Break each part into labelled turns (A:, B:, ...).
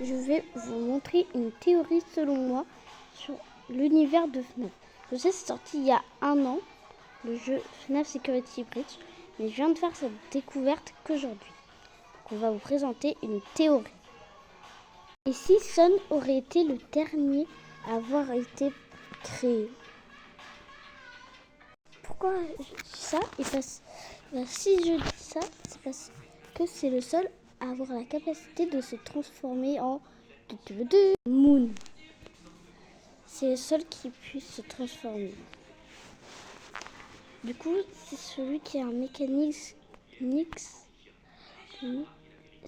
A: je vais vous montrer une théorie selon moi sur l'univers de FNAF. Je sais, c'est sorti il y a 1 an, le jeu FNAF Security Breach, mais je viens de faire cette découverte qu'aujourd'hui. Donc on va vous présenter une théorie. Et si Sun aurait été le dernier à avoir été créé? Pourquoi je dis ça? Si je dis ça, c'est parce que c'est le seul à avoir la capacité de se transformer en Moon. C'est le seul qui puisse se transformer. Du coup, c'est celui qui a un mécanisme.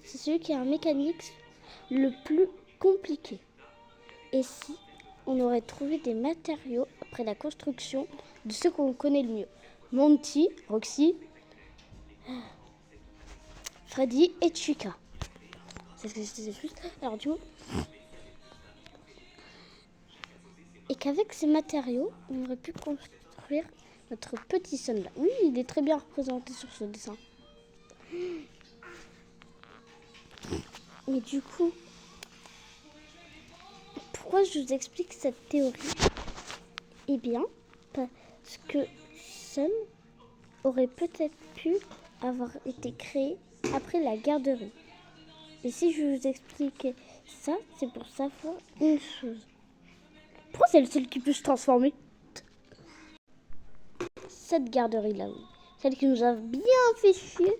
A: C'est celui qui a un mécanisme le plus compliqué. Et si on aurait trouvé des matériaux après la construction de ceux qu'on connaît le mieux? Monty, Roxy, Freddy et Chica. C'est ce que je disais juste. Alors du coup, et qu'avec ces matériaux, on aurait pu construire notre petit Sun là. Oui, il est très bien représenté sur ce dessin. Mais du coup, pourquoi je vous explique cette théorie? Eh bien, parce que Sun aurait peut-être pu avoir été créé après la garderie. Et si je vous expliquais ça, c'est pour savoir une chose. Pourquoi c'est le seul qui peut se transformer? Cette garderie-là, oui. Celle qui nous a bien fait chier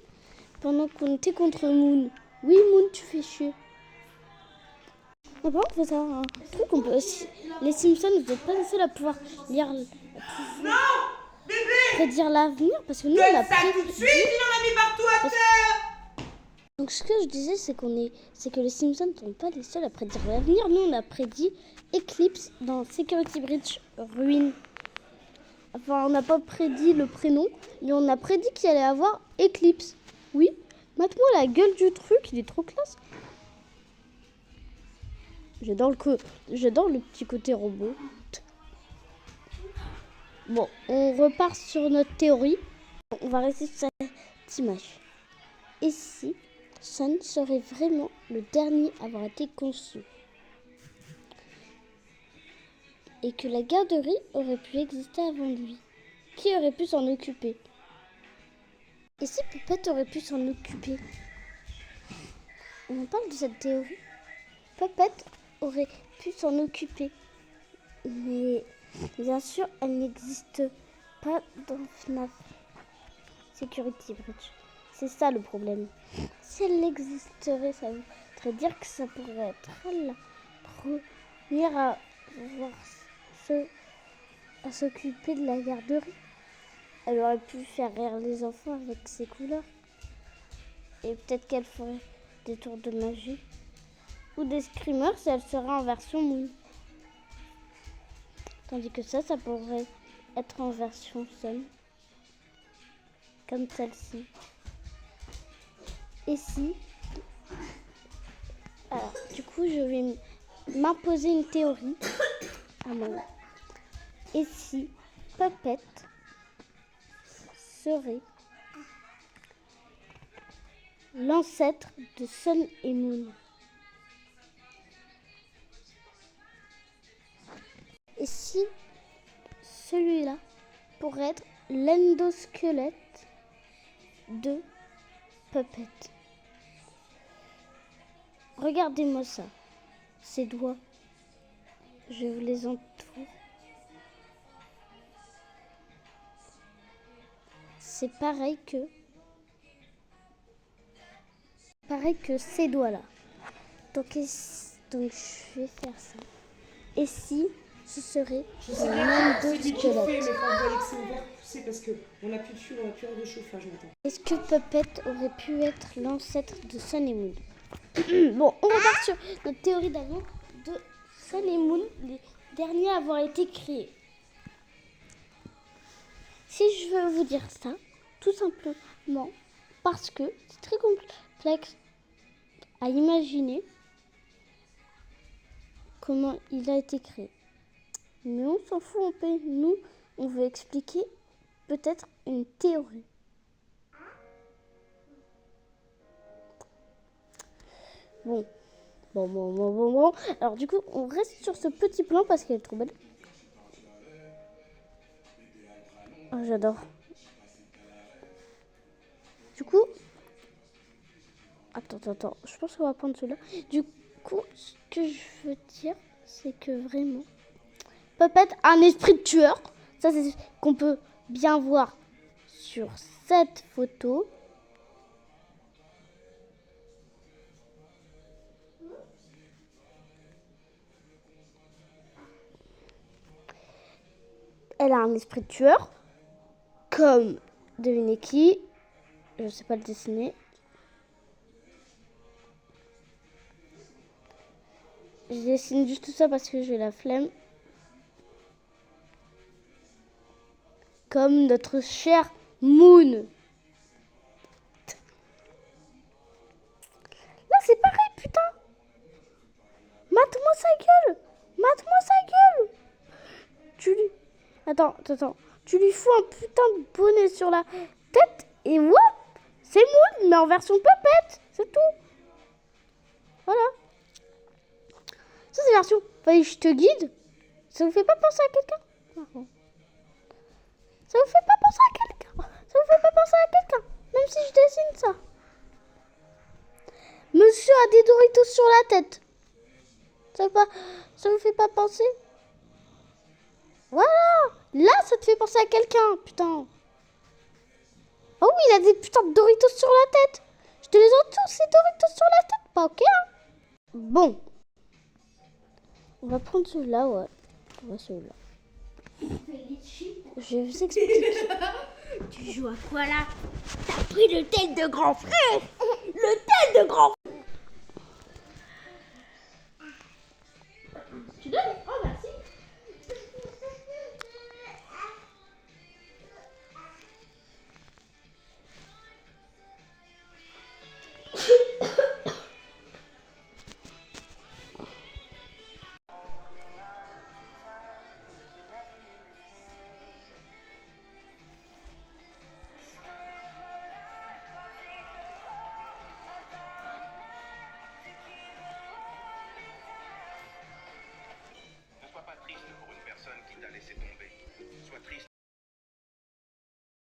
A: pendant qu'on était contre Moon. Oui, Moon, tu fais chier. Bon, on peut savoir un truc. Les Simpsons, vous n'êtes pas les seuls à pouvoir lire, prédire l'avenir, parce que nous, on a prédit.
B: Tout de suite, il en a mis partout à terre.
A: Donc, ce que je disais, c'est que les Simpsons ne sont pas les seuls à prédire l'avenir. Nous, on a prédit Eclipse dans Security Breach Ruin. Enfin, on n'a pas prédit le prénom, mais on a prédit qu'il allait avoir Eclipse. Oui, mate-moi la gueule du truc, il est trop classe. J'adore le petit côté robot. Bon, on repart sur notre théorie. On va rester sur cette image. Et si Sun serait vraiment le dernier à avoir été conçu? Et que la garderie aurait pu exister avant lui? Qui aurait pu s'en occuper? Et si Puppet aurait pu s'en occuper? On en parle de cette théorie. Puppet aurait pu s'en occuper. Mais bien sûr, elle n'existe pas dans FNAF Security Breach. C'est ça le problème. Si elle existerait, ça voudrait dire que ça pourrait être elle la première à s'occuper de la garderie. Elle aurait pu faire rire les enfants avec ses couleurs. Et peut-être qu'elle ferait des tours de magie. Ou des screamers si elle serait en version mouille. Tandis que ça pourrait être en version Sun. Comme celle-ci. Et si... Alors, du coup, je vais m'imposer une théorie à moi. Et si Puppet serait l'ancêtre de Sun et Moon? Et si celui-là pourrait être l'endosquelette de Puppet? Regardez-moi ça. Ses doigts. Je vous les entoure. C'est pareil que ces doigts-là. Donc je vais faire ça. Et si ce serait l'endosquelette?
B: C'est parce qu'on n'a plus de fuel, on n'a plus de chauffage maintenant.
A: Est-ce que Puppet aurait pu être l'ancêtre de Sun et Moon? Bon, on repart sur notre théorie d'avant de Sun et Moon, les derniers à avoir été créés. Si je veux vous dire ça, tout simplement parce que c'est très complexe à imaginer comment il a été créé. Mais on s'en fout, nous, on veut expliquer peut-être une théorie. Bon, Bon. Alors du coup, on reste sur ce petit plan parce qu'elle est trop belle. Oh, j'adore. Du coup... Attends. Je pense qu'on va prendre celui-là. Du coup, ce que je veux dire, c'est que vraiment... Puppet a un esprit de tueur. Ça, c'est ce qu'on peut bien voir sur cette photo. Elle a un esprit de tueur. Comme, devinez qui? Je ne sais pas le dessiner. Je dessine juste tout ça parce que j'ai la flemme. Comme notre cher Moon. Là, c'est pareil, putain. Mate-moi sa gueule. Tu lui... Attends. Tu lui fous un putain de bonnet sur la tête et whoop, c'est Moon, mais en version puppet. C'est tout. Voilà. Ça, c'est version... Enfin, je te guide. Ça vous fait pas penser à quelqu'un? Ça vous fait pas penser à quelqu'un? Même si je dessine ça. Monsieur a des Doritos sur la tête. Ça vous fait pas penser? Voilà. Là, ça te fait penser à quelqu'un, putain. Oh oui, il a des putains de Doritos sur la tête. Je te les ai tous, ces Doritos sur la tête. Pas ok, hein? Bon. On va prendre celui-là, ouais. On va celui-là. Je vais vous expliquer.
C: Tu joues à quoi là? T'as pris le tel de grand frère. Le tel de grand